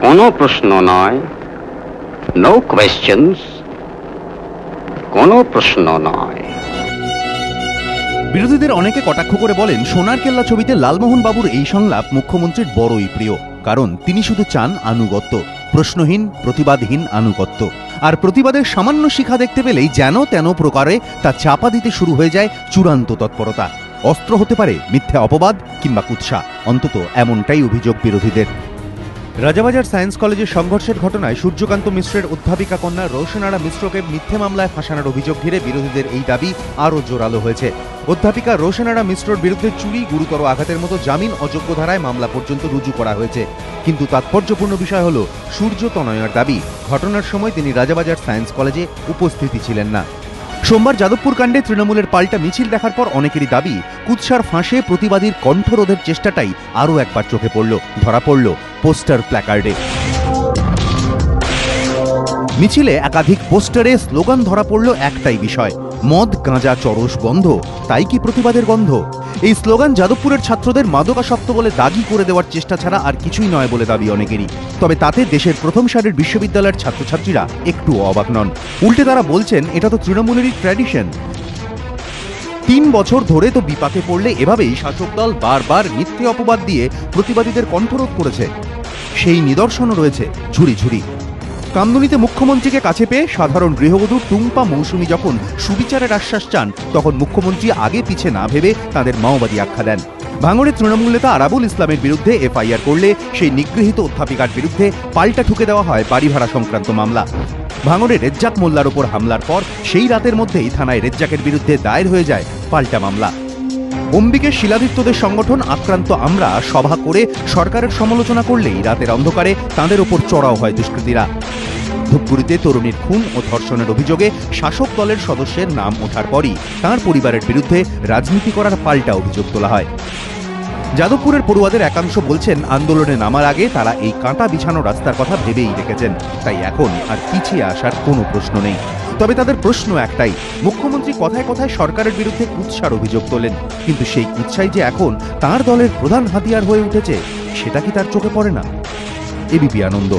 কোনো প্রশ্ন নয়, নো কোয়েশ্চেনস, কোনো প্রশ্ন নয়। বিরোধীদের অনেকে কটাক্ষ করে বলেন, সোনার কেল্লা ছবিতে লালমোহন বাবুর এই সংলাপ মুখ্যমন্ত্রীর বড়ই প্রিয়, কারণ তিনি শুধু চান আনুগত্য, প্রশ্নহীন প্রতিবাদহীন আনুগত্য। আর প্রতিবাদের সামান্য শিখা দেখতে পেলেই যেন তেন প্রকারে তা চাপা দিতে শুরু হয়ে যায় চূড়ান্ত তৎপরতা। অস্ত্র হতে পারে মিথ্যে অপবাদ কিংবা কুৎসা, অন্তত এমনটাই অভিযোগ বিরোধীদের। রাজাবাজার সায়েন্স কলেজের সংঘর্ষের ঘটনায় সূর্যকান্ত মিশ্রের অধ্যাপিকা কন্যা রোশনারা মিশ্রকে মিথ্যে মামলায় ফাঁসানোর অভিযোগ ঘিরে বিরোধীদের এই দাবি আরও জোরালো হয়েছে। অধ্যাপিকা রোশনারা মিশ্রর বিরুদ্ধে চুরি, গুরুতর আঘাতের মতো জামিন অযোগ্য ধারায় মামলা পর্যন্ত রুজু করা হয়েছে। কিন্তু তাৎপর্যপূর্ণ বিষয় হল, সূর্য তনয়ার দাবি ঘটনার সময় তিনি রাজাবাজার সায়েন্স কলেজে উপস্থিতি ছিলেন না। সোমবার যাদবপুর কাণ্ডে তৃণমূলের পাল্টা মিছিল দেখার পর অনেকেরই দাবি, কুৎসার ফাঁসে প্রতিবাদীর কণ্ঠরোধের চেষ্টাটাই আরও একবার চোখে ধরা পড়ল পোস্টার প্ল্যাকার্ডে। মিছিলে একাধিক পোস্টারে স্লোগান ধরা পড়ল একটাই বিষয়, মদ গাঁজা চরস বন্ধ, তাই কি প্রতিবাদের গন্ধ? এই স্লোগান যাদবপুরের ছাত্রদের মাদকাসক্ত বলে দাগি করে দেওয়ার চেষ্টা ছাড়া আর কিছুই নয় বলে দাবি অনেকেরই। তবে তাতে দেশের প্রথম সারির বিশ্ববিদ্যালয়ের ছাত্রছাত্রীরা একটুও অবাক নন। উল্টে তারা বলছেন, এটা তো তৃণমূলেরই ট্র্যাডিশন। 3 বছর ধরে তো বিপাকে পড়লে এভাবেই শাসক দল বারবার মিথ্যে অপবাদ দিয়ে প্রতিবাদীদের কণ্ঠরোধ করেছে। সেই নিদর্শনও রয়েছে ঝুড়ি ঝুড়ি। কামদুনিতে মুখ্যমন্ত্রীকে কাছে পেয়ে সাধারণ গৃহবধূ টুম্পা মৌসুমী যখন সুবিচারের আশ্বাস চান, তখন মুখ্যমন্ত্রী আগে পিছে না ভেবে তাদের মাওবাদী আখ্যা দেন। ভাঙড়ে তৃণমূল নেতা আরাবুল ইসলামের বিরুদ্ধে এফআইআর করলে সেই নিগৃহীত অধ্যাপিকার বিরুদ্ধে পাল্টা ঠুকে দেওয়া হয় বাড়ি ভাড়া সংক্রান্ত মামলা। ভাঙড়ে রেজ্জাক মোল্লার ওপর হামলার পর সেই রাতের মধ্যেই থানায় রেজ্জাকের বিরুদ্ধে দায়ের হয়ে যায় পাল্টা মামলা। অম্বিকের শিলাদিত্যদের সংগঠন আক্রান্ত আমরা সভা করে সরকারের সমালোচনা করলেই রাতের অন্ধকারে তাঁদের ওপর চড়াও হয় দুষ্কৃতীরা। ধূপগুড়িতে তরুণীর খুন ও ধর্ষণের অভিযোগে শাসক দলের সদস্যের নাম ওঠার পরই তাঁর পরিবারের বিরুদ্ধে রাজনীতি করার পাল্টা অভিযোগ তোলা হয়। যাদবপুরের পড়ুয়াদের একাংশ বলছেন, আন্দোলনে নামার আগে তারা এই কাঁটা বিছানো রাস্তার কথা ভেবেই রেখেছেন, তাই এখন আর পিছিয়ে আসার কোনো প্রশ্ন নেই। তবে তাদের প্রশ্ন একটাই, মুখ্যমন্ত্রী কথায় কথায় সরকারের বিরুদ্ধে কুৎসার অভিযোগ তোলেন, কিন্তু সেই কুৎসাই যে এখন তার দলের প্রধান হাতিয়ার হয়ে উঠেছে, সেটা কি তার চোখে পড়ে না? এবিপি আনন্দ।